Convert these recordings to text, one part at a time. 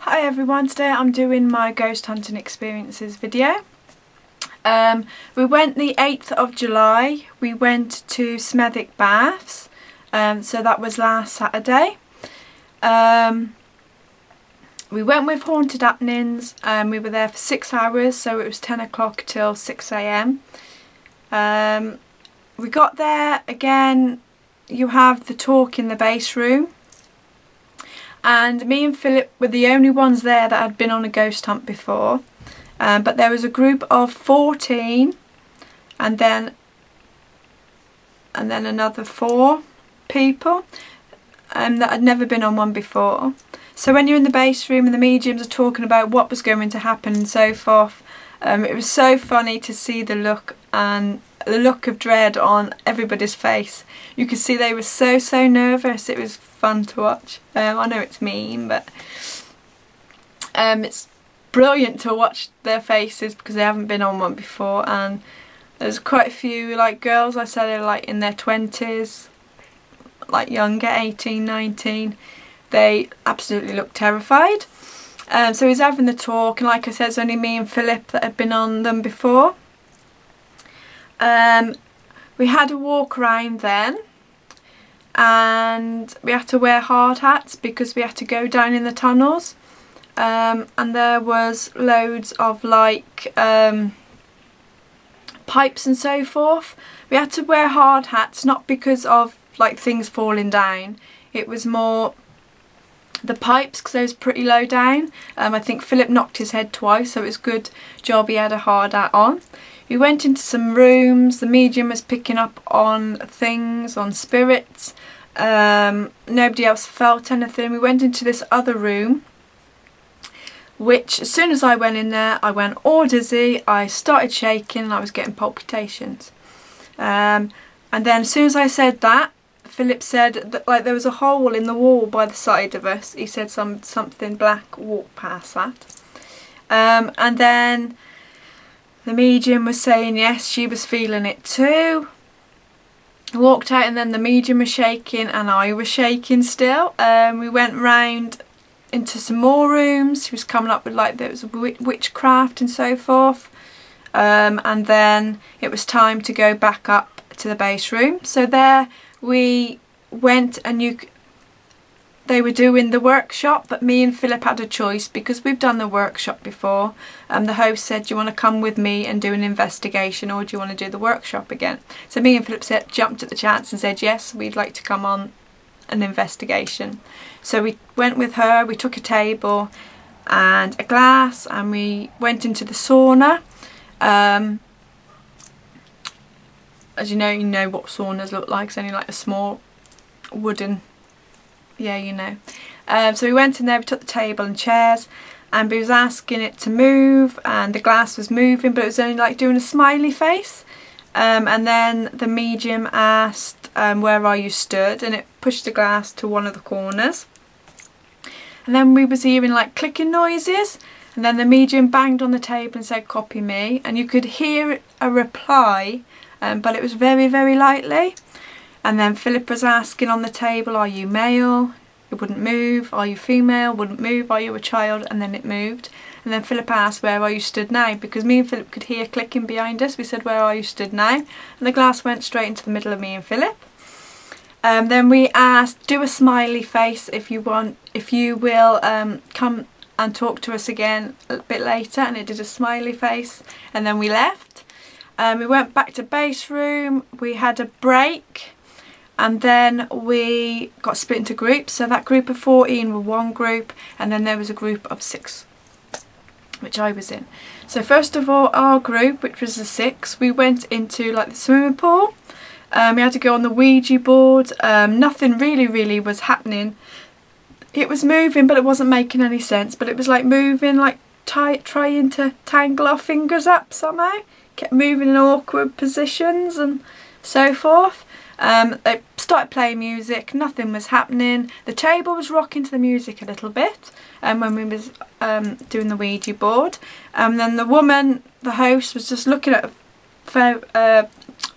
Hi everyone, today I'm doing my ghost hunting experiences video. We went the 8th of July, we went to Smethwick Baths, so that was last Saturday. We went with Haunted Happenings, we were there for 6 hours, so it was 10 o'clock till 6 AM. We got there, again, you have the talk in the base room. And me and Philip were the only ones there that had been on a ghost hunt before. But there was a group of 14 and then another 4 people that had never been on one before. So when you're in the base room and the mediums are talking about what was going to happen and so forth, it was so funny to see the look of dread on everybody's face. You could see they were so nervous. It was fun to watch. I know it's mean, but it's brilliant to watch their faces because they haven't been on one before. And there's quite a few girls, I said, they're in their 20s, younger, 18, 19. They absolutely looked terrified. So he's having the talk, and like I said, it's only me and Philip that had been on them before. We had a walk around then, and we had to wear hard hats because we had to go down in the tunnels, and there was loads of pipes and so forth. We had to wear hard hats, not because of things falling down, it was more the pipes because they was pretty low down. I think Philip knocked his head twice, so it was good job he had a hard hat on. We went into some rooms, the medium was picking up on things, on spirits. Nobody else felt anything. We went into this other room, which as soon as I went in there, I went all dizzy, I started shaking and I was getting palpitations. And then as soon as I said that, Philip said that there was a hole in the wall by the side of us. He said something black walked past that. And then the medium was saying yes, she was feeling it too. I walked out and then the medium was shaking and I was shaking still. We went round into some more rooms. She was coming up with there was witchcraft and so forth. And then it was time to go back up to the base room. So there we went, and they were doing the workshop, but me and Philip had a choice because we've done the workshop before. The host said, do you want to come with me and do an investigation, or do you want to do the workshop again? So me and Philip jumped at the chance and said yes, we'd like to come on an investigation. So we went with her, we took a table and a glass and we went into the sauna. As you know what saunas look like. It's only a small wooden, yeah, you know. So we went in there, we took the table and chairs, and we was asking it to move, and the glass was moving, but it was only doing a smiley face. And then the medium asked, where are you stood? And it pushed the glass to one of the corners. And then we was hearing clicking noises, and then the medium banged on the table and said, copy me. And you could hear a reply, but it was very lightly. And then Philip was asking on the table, are you male? It wouldn't move. Are you female? Wouldn't move. Are you a child? And then it moved. And then Philip asked, where are you stood now? Because me and Philip could hear clicking behind us. We said, where are you stood now? And the glass went straight into the middle of me and Philip. Then we asked, do a smiley face if you will come and talk to us again a bit later. And it did a smiley face. And then we left. We went back to base room. We had a break. And then we got split into groups. So that group of 14 were one group, and then there was a group of 6, which I was in. So first of all, our group, which was the 6, we went into the swimming pool. We had to go on the Ouija board. Nothing really was happening. It was moving, but it wasn't making any sense. But it was moving, trying to tangle our fingers up somehow. Kept moving in awkward positions and so forth. They started playing music, nothing was happening. The table was rocking to the music a little bit when we was doing the Ouija board. Then the woman, the host, was just looking at a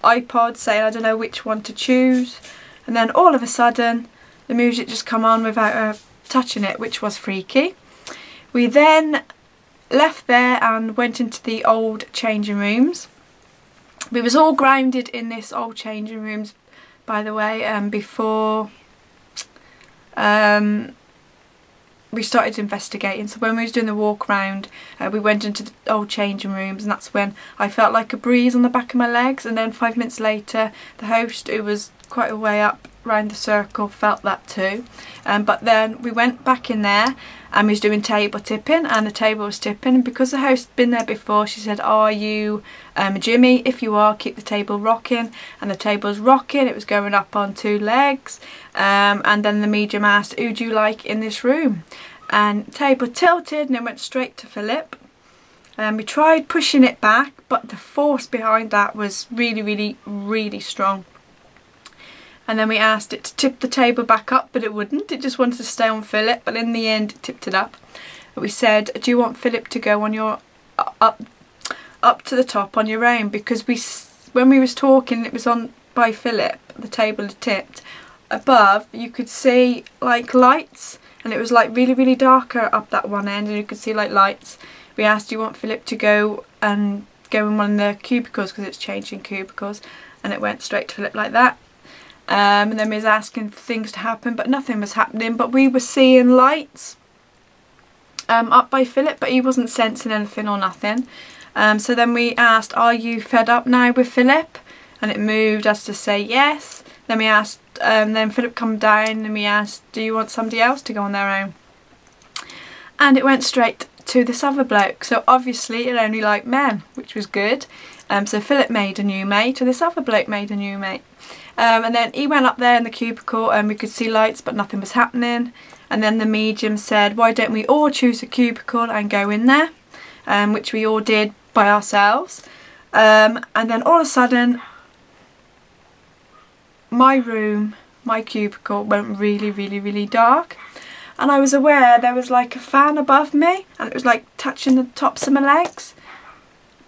iPod saying, I don't know which one to choose. And then all of a sudden the music just come on without her touching it, which was freaky. We then left there and went into the old changing rooms. We was all grounded in this old changing rooms, by the way, before we started investigating. So when we was doing the walk around, we went into the old changing rooms, and that's when I felt like a breeze on the back of my legs. And then 5 minutes later, the host, who was quite a way up round the circle, felt that too. But then we went back in there and we was doing table tipping, and the table was tipping, and because the host had been there before, she said, "Are you Jimmy? If you are, keep the table rocking." And the table was rocking, it was going up on 2 legs, and then the medium asked, "Who do you like in this room?" And the table tilted and it went straight to Philip. We tried pushing it back, but the force behind that was really strong. And then we asked it to tip the table back up, but it wouldn't. It just wanted to stay on Philip, but in the end it tipped it up. We said, "Do you want Philip to go on your up to the top on your own?" Because when we was talking, it was on by Philip, the table had tipped. Above you could see like lights, and it was like really darker up that one end, and you could see like lights. We asked, "Do you want Philip to go and go in one of the cubicles?" Because it's changing cubicles, and it went straight to Philip like that. And then we was asking for things to happen, but nothing was happening. But we were seeing lights up by Philip, but he wasn't sensing anything or nothing. So then we asked, "Are you fed up now with Philip?" And it moved us to say yes. Then we asked, then Philip come down, and we asked, "Do you want somebody else to go on their own?" And it went straight to this other bloke. So obviously it only liked men, which was good. So Philip made a new mate, and this other bloke made a new mate. And then he went up there in the cubicle, and we could see lights, but nothing was happening. And then the medium said, "Why don't we all choose a cubicle and go in there?" Which we all did by ourselves. And then all of a sudden, my room, my cubicle, went really dark. And I was aware there was like a fan above me, and it was like touching the tops of my legs.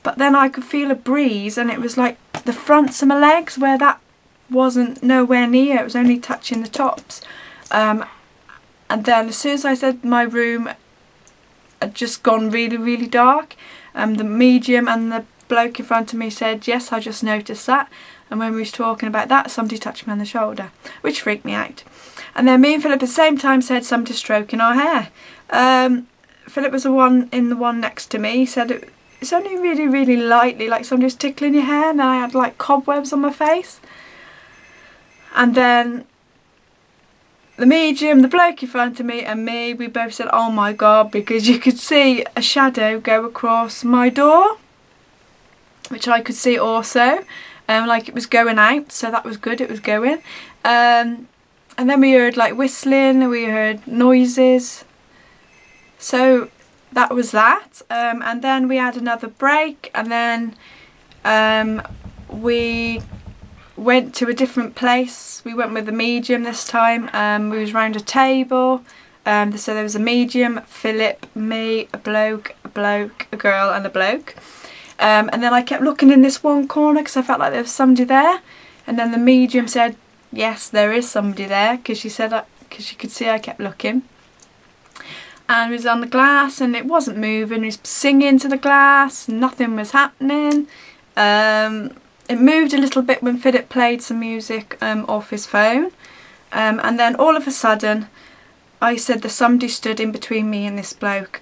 But then I could feel a breeze, and it was like the fronts of my legs, where that wasn't nowhere near, it was only touching the tops. And then as soon as I said my room had just gone really dark, the medium and the bloke in front of me said, "Yes, I just noticed that." And when we was talking about that, somebody touched me on the shoulder, which freaked me out. And then me and Philip at the same time said, "Somebody stroking our hair." Philip was the one next to me. He said it's only really lightly, like somebody was tickling your hair, and then I had like cobwebs on my face. And then the medium, the bloke in front of me, and me, we both said, "Oh my God," because you could see a shadow go across my door, which I could see also, like it was going out, so that was good, it was going. And then we heard like whistling, we heard noises, so that was that. And then we had another break, and then we went to a different place. We went with the medium this time. We was round a table, so there was a medium, Philip, me, a bloke, a girl and a bloke. And then I kept looking in this one corner because I felt like there was somebody there, and then the medium said, "Yes, there is somebody there," because she said, because she could see I kept looking. And it was on the glass, and it wasn't moving. It was singing to the glass, nothing was happening. It moved a little bit when Philip played some music off his phone. And then all of a sudden, I said that somebody stood in between me and this bloke.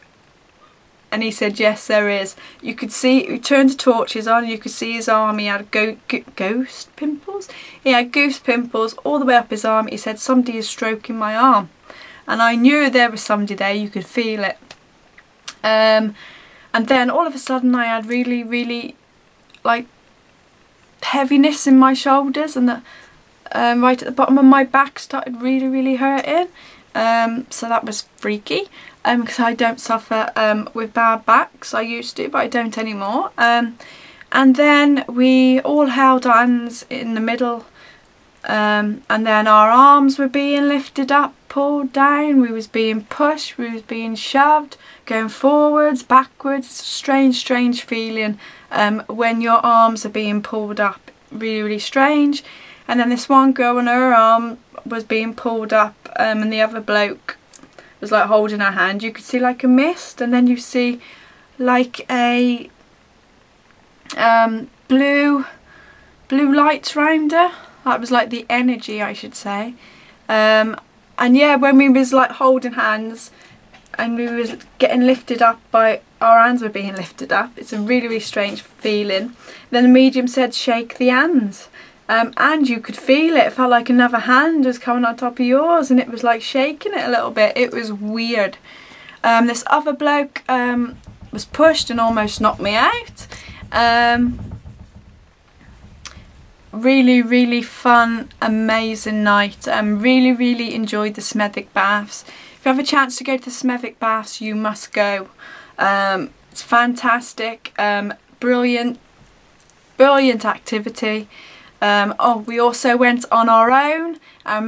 And he said, "Yes, there is." You could see, he turned the torches on, you could see his arm, he had ghost pimples? He had goose pimples all the way up his arm. He said, "Somebody is stroking my arm." And I knew there was somebody there, you could feel it. And then all of a sudden I had really like heaviness in my shoulders, and the right at the bottom of my back started really hurting. So that was freaky, because I don't suffer with bad backs. I used to, but I don't anymore. And then we all held hands in the middle, and then our arms were being lifted up, pulled down, we was being pushed, we was being shoved, going forwards, backwards. It's a strange feeling when your arms are being pulled up, really strange. And then this one girl and her arm was being pulled up, and the other bloke was like holding our hand, you could see like a mist, and then you see like a blue lights round her. That was like the energy, I should say. And yeah, when we was like holding hands and we was getting lifted up by, our hands were being lifted up, it's a really, really strange feeling. Then the medium said shake the hands, and you could feel it. It felt like another hand was coming on top of yours, and it was like shaking it a little bit. It was weird. This other bloke was pushed and almost knocked me out. Really, really fun, amazing night. Really, really enjoyed the Smethwick Baths. If you have a chance to go to the Smethwick Baths, you must go. It's fantastic. Brilliant activity. We also went on our own.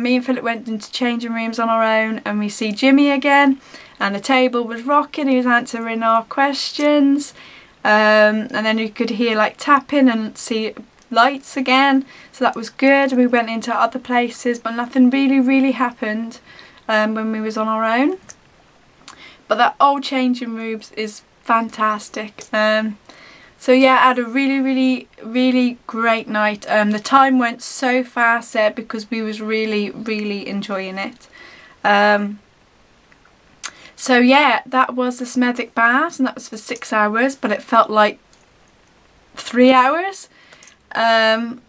Me and Philip went into changing rooms on our own, and we see Jimmy again, and the table was rocking. He was answering our questions, and then you could hear like tapping and see lights again, so that was good. We went into other places, but nothing really happened when we was on our own. But that old changing rooms is fantastic. So yeah, I had a really great night. The time went so fast there because we was really enjoying it. So yeah, that was the Smethwick Baths, and that was for 6 hours, but it felt like 3 hours. And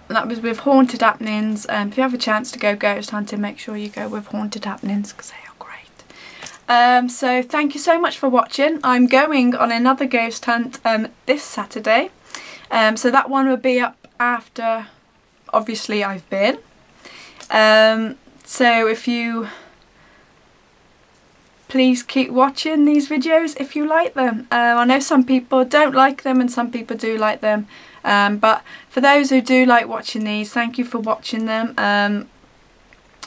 that was with Haunted Happenings. If you have a chance to go ghost hunting, make sure you go with Haunted Happenings because they are great. So thank you so much for watching. I'm going on another ghost hunt this Saturday. So that one will be up after, obviously, I've been. So if you... please keep watching these videos if you like them. I know some people don't like them and some people do like them. But for those who do like watching these, thank you for watching them. And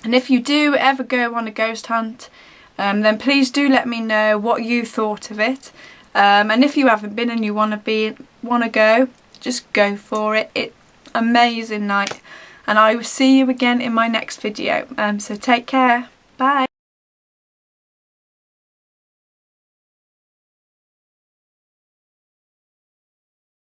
if you do ever go on a ghost hunt, then please do let me know what you thought of it. And if you haven't been and you want to go, just go for it. It's an amazing night. And I will see you again in my next video. So take care. Bye.